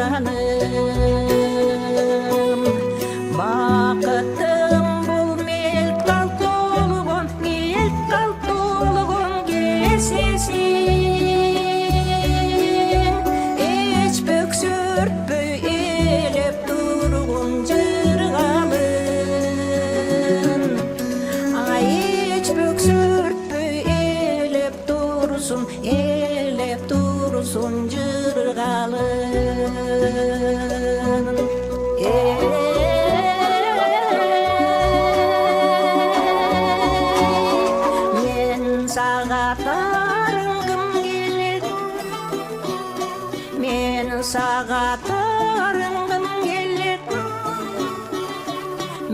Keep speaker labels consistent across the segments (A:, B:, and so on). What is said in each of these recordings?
A: жаным. Бақытым бұл мелт толған кезсесең, еш бөксөртпөй елеп тұрғын жырғалын. Ай, еш бөксөртпөй елеп тұрсын жырғалын. Мен саға тарынғым келеді, мен саға тарынғым келеді,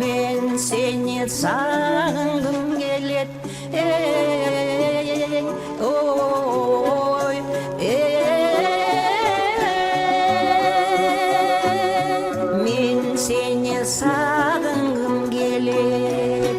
A: мен сені сағынғым келеді. Ой, мен сені сағынғым келеді.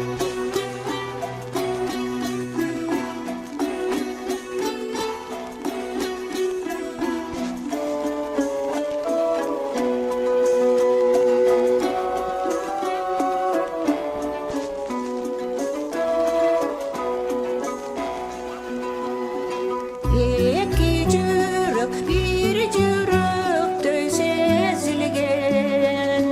A: Екі жүрек, бір жүректей сезілген,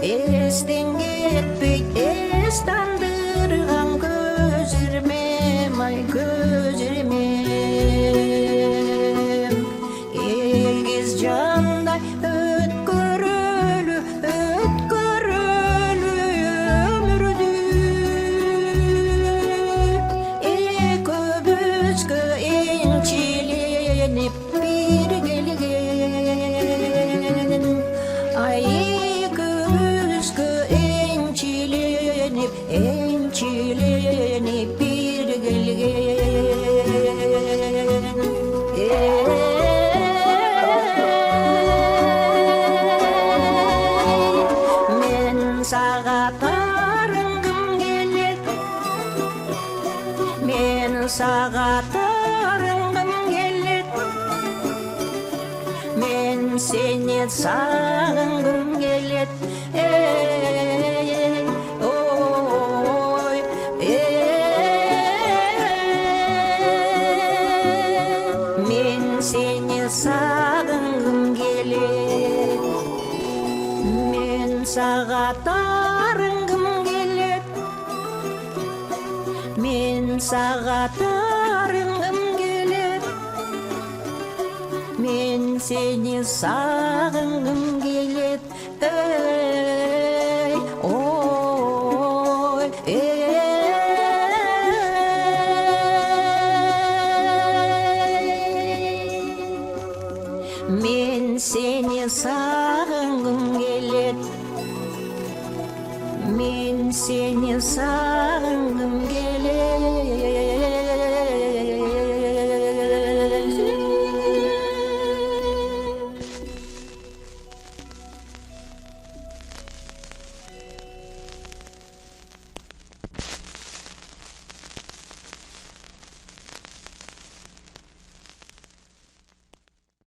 A: естен кетпей ес тандырған көзірмем, ай көзірмем. Егіз жандай өткөрөлү өмірді, екеумізге еншіленіп бір келген. Ай, екеумізге еншіленіп бір келген. Мен саға тарынғым келеді, мен саға тарынғым келеді, мен сені сағынғым келеді. Ой, мен сені сағынғым келеді, мен саға тарынғым келеді, мен саға тарынғым келеді, мен сені сағынғым келеді. Ой, мен сені сағынғым келеді, мен сені сағынғым келеді.